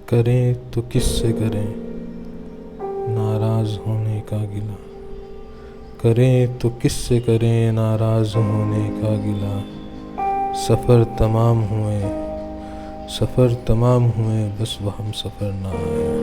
करें तो किससे करें नाराज़ होने का गिला। करें तो किससे करें नाराज़ होने का गिला। सफ़र तमाम हुए बस वह हम सफ़र ना आया।